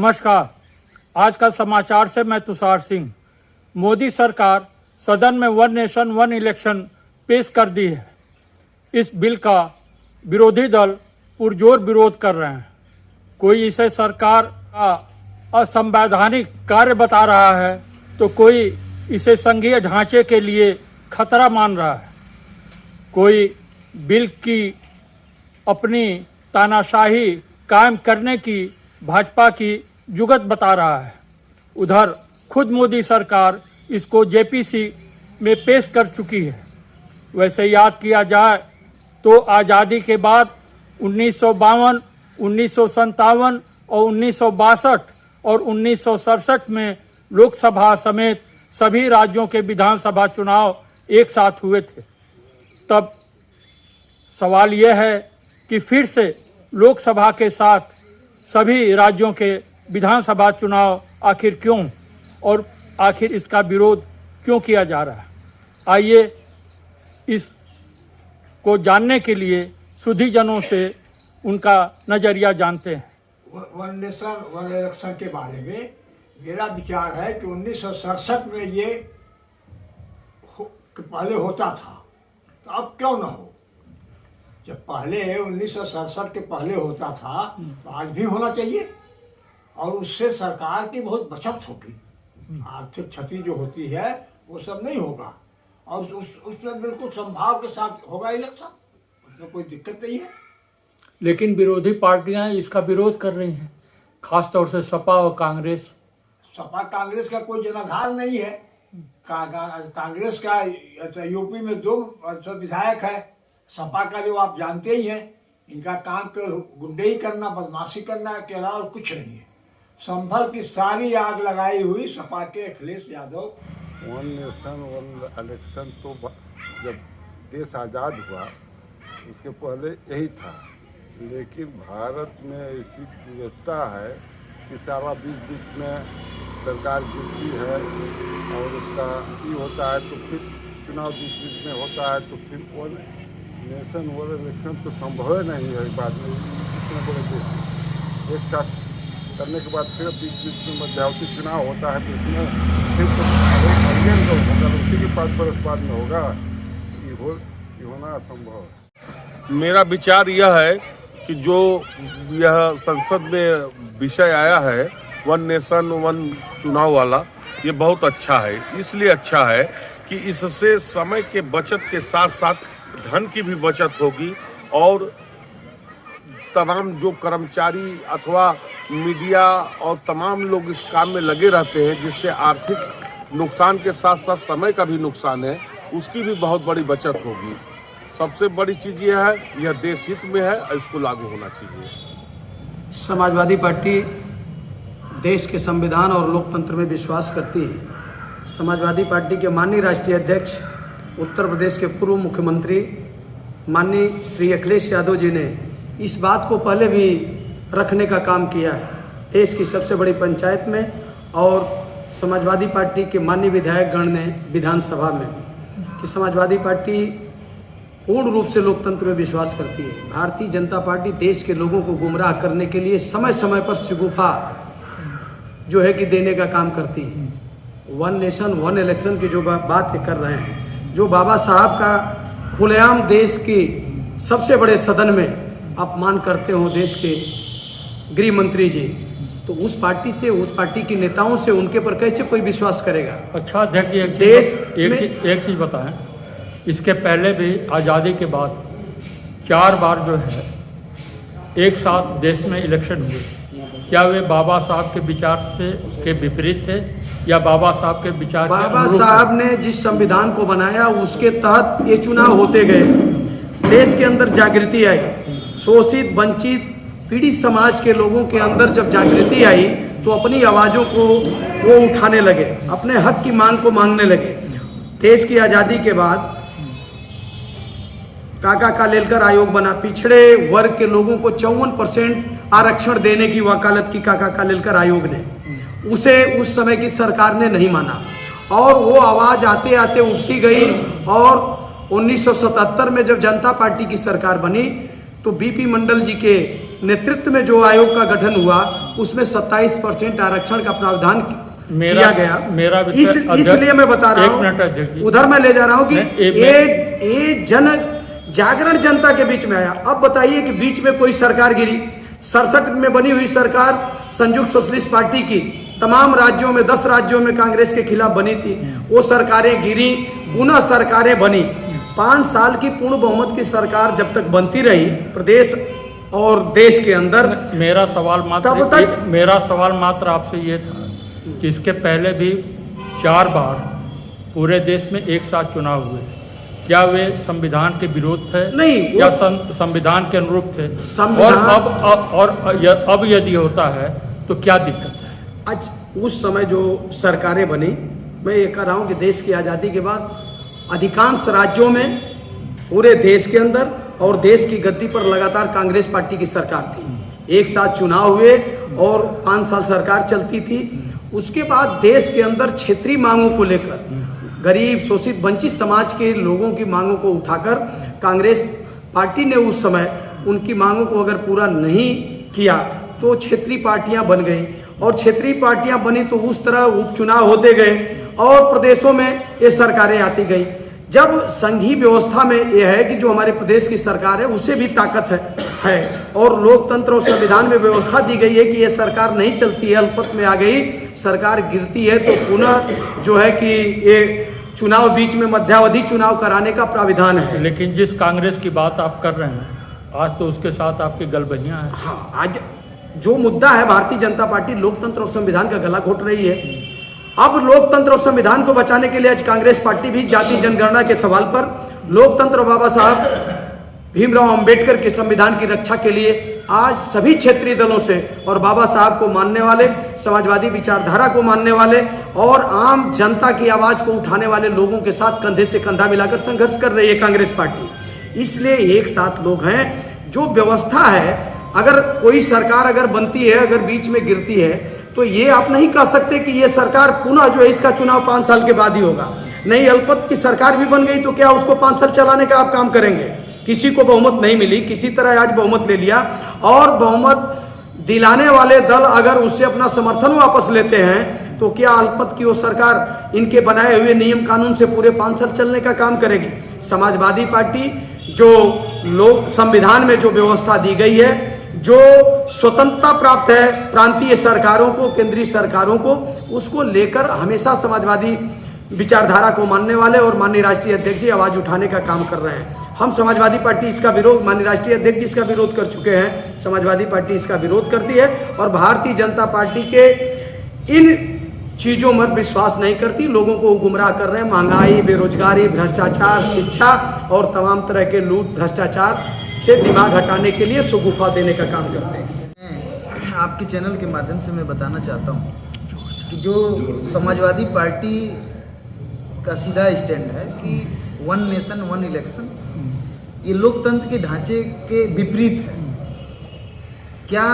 नमस्कार। आज का समाचार से मैं तुषार सिंह। मोदी सरकार सदन में वन नेशन वन इलेक्शन पेश कर दी है। इस बिल का विरोधी दल पुरजोर विरोध कर रहे हैं। कोई इसे सरकार का असंवैधानिक कार्य बता रहा है तो कोई इसे संघीय ढांचे के लिए खतरा मान रहा है। कोई बिल की अपनी तानाशाही कायम करने की भाजपा की जुगत बता रहा है। उधर खुद मोदी सरकार इसको जेपीसी में पेश कर चुकी है। वैसे याद किया जाए तो आज़ादी के बाद 1952, 1957 और 1962 और 1967 में लोकसभा समेत सभी राज्यों के विधानसभा चुनाव एक साथ हुए थे। तब सवाल यह है कि फिर से लोकसभा के साथ सभी राज्यों के विधानसभा चुनाव आखिर क्यों और आखिर इसका विरोध क्यों किया जा रहा है। आइए इस को जानने के लिए सुधीजनों से उनका नज़रिया जानते हैं। वन नेशन वन इलेक्शन के बारे में मेरा विचार है कि 1967 में ये पहले होता था तो अब क्यों ना हो। जब पहले 1967 के पहले होता था तो आज भी होना चाहिए और उससे सरकार की बहुत बचत होगी। आर्थिक क्षति जो होती है वो सब नहीं होगा और उसमें बिल्कुल संभाव के साथ होगा इलेक्शन, उसमें कोई दिक्कत नहीं है। लेकिन विरोधी पार्टियां इसका विरोध कर रही हैं, खासतौर से सपा और कांग्रेस। सपा कांग्रेस का कोई जनाधार नहीं है। कांग्रेस का यूपी में 2 विधायक है। सपा का जो आप जानते ही हैं, इनका काम केवल गुंडई करना, बदमाशी करना के अलावा और कुछ नहीं है। संभल की सारी आग लगाई हुई सपा के Akhilesh Yadav. One nation one election तो जब देश आज़ाद हुआ उसके पहले यही था, लेकिन भारत में ऐसी व्यवस्था है कि सारा बीच में सरकार गिरती है और उसका ये होता है तो फिर चुनाव बीच में होता है तो फिर वन नेशन वन इलेक्शन तो संभव नहीं है। बाद में इतने बड़े देश एक साथ करने के बाद फिर बीच में मध्यावधि चुनाव होता है तो इसमें फिर तो होगा, उसी के 5 वर्ष बाद में होगा। ये होना असंभव है। मेरा विचार यह है कि जो यह संसद में विषय आया है वन नेशन वन चुनाव वाला, ये बहुत अच्छा है। इसलिए अच्छा है कि इससे समय के बचत के साथ साथ धन की भी बचत होगी और तमाम जो कर्मचारी अथवा मीडिया और तमाम लोग इस काम में लगे रहते हैं, जिससे आर्थिक नुकसान के साथ साथ समय का भी नुकसान है, उसकी भी बहुत बड़ी बचत होगी। सबसे बड़ी चीज़ यह है, यह देश हित में है और इसको लागू होना चाहिए। समाजवादी पार्टी देश के संविधान और लोकतंत्र में विश्वास करती है। समाजवादी पार्टी के माननीय राष्ट्रीय अध्यक्ष, उत्तर प्रदेश के पूर्व मुख्यमंत्री माननीय श्री अखिलेश यादव जी ने इस बात को पहले भी रखने का काम किया है देश की सबसे बड़ी पंचायत में और समाजवादी पार्टी के माननीय विधायकगण ने विधानसभा में कि समाजवादी पार्टी पूर्ण रूप से लोकतंत्र में विश्वास करती है। भारतीय जनता पार्टी देश के लोगों को गुमराह करने के लिए समय समय पर शगुफा जो है कि देने का काम करती है। वन नेशन वन इलेक्शन की जो बात कर रहे हैं, जो बाबा साहब का खुलेआम देश के सबसे बड़े सदन में अपमान करते हो देश के गृह मंत्री जी, तो उस पार्टी के नेताओं से उनके पर कैसे कोई विश्वास करेगा। अच्छा अध्यक्ष, एक चीज़ बताएं, इसके पहले भी आज़ादी के बाद 4 बार जो है एक साथ देश में इलेक्शन हुए। क्या वे बाबा साहब के विचार से के विपरीत थे या बाबा साहब के विचार? बाबा साहब ने जिस संविधान को बनाया उसके तहत ये चुनाव होते गए। देश के अंदर जागृति आई, शोषित वंचित पीड़ित समाज के लोगों के अंदर जब जागृति आई तो अपनी आवाज़ों को वो उठाने लगे, अपने हक की मांग को मांगने लगे। देश की आज़ादी के बाद काका कालेलकर आयोग बना, पिछड़े वर्ग के लोगों को 54% आरक्षण देने की वकालत की काका कालेलकर आयोग ने। उसे उस समय की सरकार ने नहीं माना और वो आवाज़ आते आते उठती गई और 1977 में जब जनता पार्टी की सरकार बनी तो बीपी मंडल जी के नेतृत्व में जो आयोग का गठन हुआ उसमें 27% आरक्षण का प्रावधान किया गया। मेरा इसलिए मैं बता रहा हूँ, उधर मैं ले जा रहा हूँ कि ये जन जागरण जनता के बीच में आया। अब बताइए कि बीच में कोई सरकार गिरी, 67 में बनी हुई सरकार संयुक्त सोशलिस्ट पार्टी की तमाम राज्यों में 10 राज्यों में कांग्रेस के खिलाफ बनी थी, वो सरकारें गिरी, पुनः सरकारें बनी। 5 साल की पूर्ण बहुमत की सरकार जब तक बनती रही प्रदेश और देश के अंदर, मेरा सवाल मात्र आपसे ये था कि इसके पहले भी 4 बार पूरे देश में एक साथ चुनाव हुए, क्या वे संविधान के विरोध थे? नहीं, या संविधान के अनुरूप थे? और अब यदि होता है तो क्या दिक्कत है? आज उस समय जो सरकारें बनी, मैं ये कह रहा हूँ कि देश की आज़ादी के बाद अधिकांश राज्यों में पूरे देश के अंदर और देश की गद्दी पर लगातार कांग्रेस पार्टी की सरकार थी। एक साथ चुनाव हुए और 5 साल सरकार चलती थी। उसके बाद देश के अंदर क्षेत्रीय मांगों को लेकर, गरीब शोषित वंचित समाज के लोगों की मांगों को उठाकर कांग्रेस पार्टी ने उस समय उनकी मांगों को अगर पूरा नहीं किया तो क्षेत्रीय पार्टियां बन गई, और क्षेत्रीय पार्टियां बनी तो उस तरह उपचुनाव होते गए और प्रदेशों में ये सरकारें आती गई। जब संघीय व्यवस्था में यह है कि जो हमारे प्रदेश की सरकार है उसे भी ताकत है और लोकतंत्र और संविधान में व्यवस्था दी गई है कि ये सरकार नहीं चलती है, अल्पमत में आ गई, सरकार गिरती है तो पुनः जो है कि ये चुनाव बीच में मध्यावधि चुनाव कराने का प्राविधान है। लेकिन जिस कांग्रेस की बात आप कर रहे हैं आज तो उसके साथ आपकी गलबहियां हैं। हाँ, आज जो मुद्दा है भारतीय जनता पार्टी लोकतंत्र और संविधान का गला घोट रही है। अब लोकतंत्र और संविधान को बचाने के लिए आज कांग्रेस पार्टी भी जाति जनगणना के सवाल पर लोकतंत्र और बाबा साहब भीमराव अंबेडकर के संविधान की रक्षा के लिए आज सभी क्षेत्रीय दलों से और बाबा साहब को मानने वाले, समाजवादी विचारधारा को मानने वाले और आम जनता की आवाज को उठाने वाले लोगों के साथ कंधे से कंधा मिलाकर संघर्ष कर रही है कांग्रेस पार्टी। इसलिए एक साथ लोग हैं। जो व्यवस्था है, अगर कोई सरकार अगर बनती है, अगर बीच में गिरती है तो ये आप नहीं कह सकते कि ये सरकार पुनः जो है इसका चुनाव 5 साल के बाद ही होगा। नहीं, अल्पमत की सरकार भी बन गई तो क्या उसको 5 साल चलाने का आप काम करेंगे? किसी को बहुमत नहीं मिली, किसी तरह आज बहुमत ले लिया और बहुमत दिलाने वाले दल अगर उससे अपना समर्थन वापस लेते हैं तो क्या अल्पमत की वो सरकार इनके बनाए हुए नियम कानून से पूरे 5 साल चलने का काम करेगी? समाजवादी पार्टी जो लोक संविधान में जो व्यवस्था दी गई है, जो स्वतंत्रता प्राप्त है प्रांतीय सरकारों को, केंद्रीय सरकारों को, उसको लेकर हमेशा समाजवादी विचारधारा को मानने वाले और माननीय राष्ट्रीय अध्यक्ष जी आवाज उठाने का काम कर रहे हैं। हम समाजवादी पार्टी इसका विरोध, माननीय राष्ट्रीय अध्यक्ष जी इसका विरोध कर चुके हैं, समाजवादी पार्टी इसका विरोध करती है और भारतीय जनता पार्टी के इन चीज़ों में विश्वास नहीं करती। लोगों को गुमराह कर रहे हैं। महंगाई, बेरोजगारी, भ्रष्टाचार, शिक्षा और तमाम तरह के लूट भ्रष्टाचार से दिमाग हटाने के लिए सुगुफा देने का काम करते हैं। आपके चैनल के माध्यम से मैं बताना चाहता हूँ कि जो समाजवादी पार्टी का सीधा स्टैंड है कि 1 नेशन 1 इलेक्शन, ये लोकतंत्र के ढांचे के विपरीत है। क्या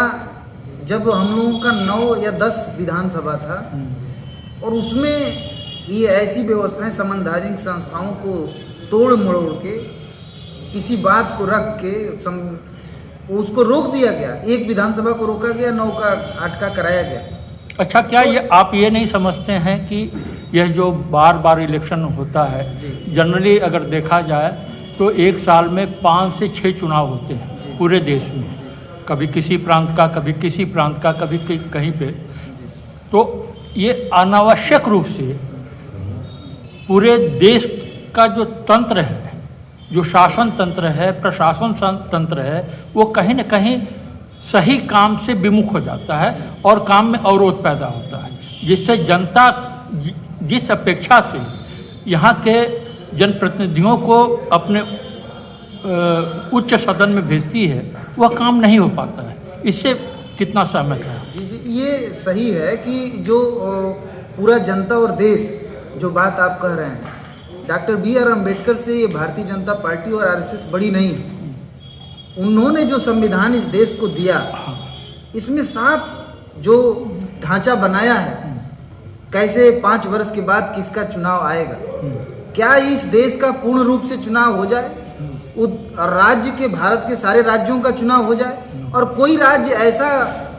जब हम लोगों का 9 या 10 विधानसभा था और उसमें ये ऐसी व्यवस्थाएं संवैधानिक संस्थाओं को तोड़ मरोड़ के किसी बात को रख के उसको रोक दिया गया, एक विधानसभा को रोका गया, 9 का 8 का कराया गया। अच्छा, क्या ये आप ये नहीं समझते हैं कि यह जो बार बार इलेक्शन होता है, जनरली अगर देखा जाए तो एक साल में 5 से 6 चुनाव होते हैं पूरे देश में, कभी किसी प्रांत का, कभी किसी प्रांत का, कभी कहीं पे, तो ये अनावश्यक रूप से पूरे देश का जो तंत्र है, जो शासन तंत्र है, प्रशासन तंत्र है, वो कहीं न कहीं सही काम से विमुख हो जाता है और काम में अवरोध पैदा होता है, जिससे जनता जिस अपेक्षा से यहाँ के जनप्रतिनिधियों को अपने उच्च सदन में भेजती है वह काम नहीं हो पाता है। इससे कितना सहमत है? जी, ये सही है कि जो पूरा जनता और देश, जो बात आप कह रहे हैं, डॉक्टर BR अम्बेडकर से ये भारतीय जनता पार्टी और RSS बड़ी नहीं है। उन्होंने जो संविधान इस देश को दिया, इसमें साफ जो ढांचा बनाया है, कैसे 5 वर्ष के बाद किसका चुनाव आएगा, क्या इस देश का पूर्ण रूप से चुनाव हो जाए, राज्य के, भारत के सारे राज्यों का चुनाव हो जाए, और कोई राज्य ऐसा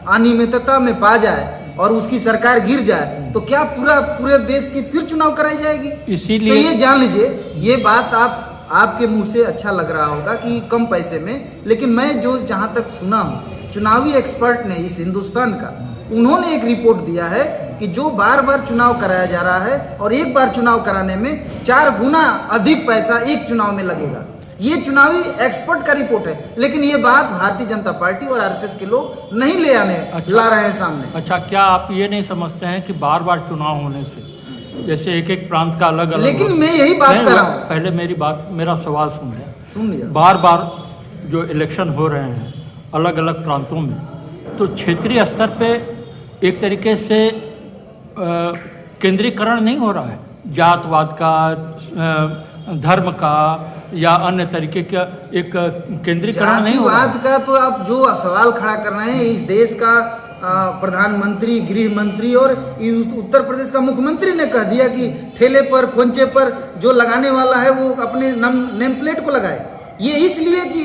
अनियमितता में पा जाए और उसकी सरकार गिर जाए तो क्या पूरे देश की फिर चुनाव कराई जाएगी? इसीलिए तो ये जान लीजिए, ये बात आपके मुंह से अच्छा लग रहा होगा कि कम पैसे में, लेकिन मैं जो जहाँ तक सुना हूँ, चुनावी एक्सपर्ट ने इस हिंदुस्तान का, उन्होंने एक रिपोर्ट दिया है कि जो बार बार चुनाव कराया जा रहा है और एक बार चुनाव कराने में 4 गुना अधिक पैसा एक चुनाव में लगेगा। ये चुनावी एक्सपर्ट का रिपोर्ट है, लेकिन ये बात भारतीय जनता पार्टी और आरएसएस के लोग नहीं ला रहे हैं सामने। अच्छा, क्या आप ये नहीं समझते हैं कि बार बार चुनाव होने से जैसे एक प्रांत का अलग अलग, लेकिन मैं यही बात कर रहा हूँ, पहले मेरा सवाल सुन लिया। बार बार जो इलेक्शन हो रहे हैं अलग अलग प्रांतों में, तो क्षेत्रीय स्तर पे एक तरीके से केंद्रीकरण नहीं हो रहा है, जातवाद का, धर्म का या अन्य तरीके का एक केंद्रीकरण नहीं हो रहा है। जातिवाद का तो आप जो सवाल खड़ा कर रहे हैं, इस देश का प्रधानमंत्री, गृह मंत्री और इस उत्तर प्रदेश का मुख्यमंत्री ने कह दिया कि ठेले पर, खोंचे पर जो लगाने वाला है वो अपने नेम प्लेट को लगाए। ये इसलिए कि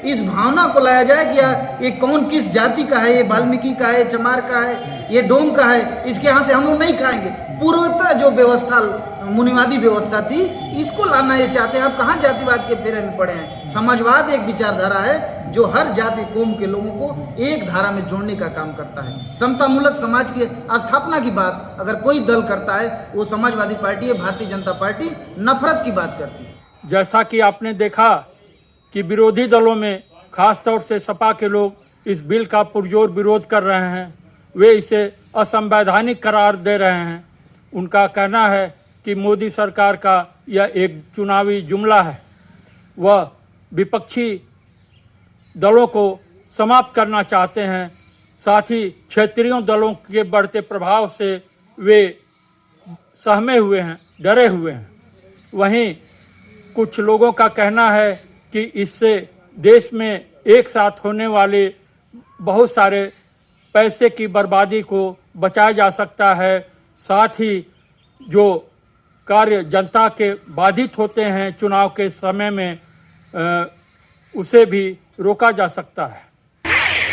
इस भावना को लाया जाए कि ये कौन किस जाति का है, ये वाल्मीकि का है, चमार का है, ये डोम का है, इसके यहाँ से हम लोग नहीं खाएंगे। पूर्वतः जो व्यवस्था, मुनिवादी व्यवस्था थी, इसको लाना ये चाहते हैं। आप कहाँ जातिवाद के फेरे में पड़े हैं? समाजवाद एक विचारधारा है जो हर जाति कौम के लोगों को एक धारा में जोड़ने का काम करता है। समतामूलक समाज की स्थापना की बात अगर कोई दल करता है, वो समाजवादी पार्टी है। भारतीय जनता पार्टी नफरत की बात करती है। जैसा कि आपने देखा कि विरोधी दलों में खास तौर से सपा के लोग इस बिल का पुरजोर विरोध कर रहे हैं, वे इसे असंवैधानिक करार दे रहे हैं। उनका कहना है कि मोदी सरकार का यह एक चुनावी जुमला है। वह विपक्षी दलों को समाप्त करना चाहते हैं, साथ ही क्षेत्रीय दलों के बढ़ते प्रभाव से वे सहमे हुए हैं, डरे हुए हैं। वहीं कुछ लोगों का कहना है कि इससे देश में एक साथ होने वाले बहुत सारे पैसे की बर्बादी को बचाया जा सकता है, साथ ही जो कार्य जनता के बाधित होते हैं चुनाव के समय में, उसे भी रोका जा सकता है।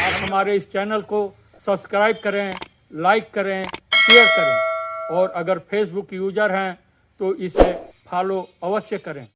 आप हमारे इस चैनल को सब्सक्राइब करें, लाइक करें, शेयर करें, और अगर फेसबुक यूज़र हैं तो इसे फॉलो अवश्य करें।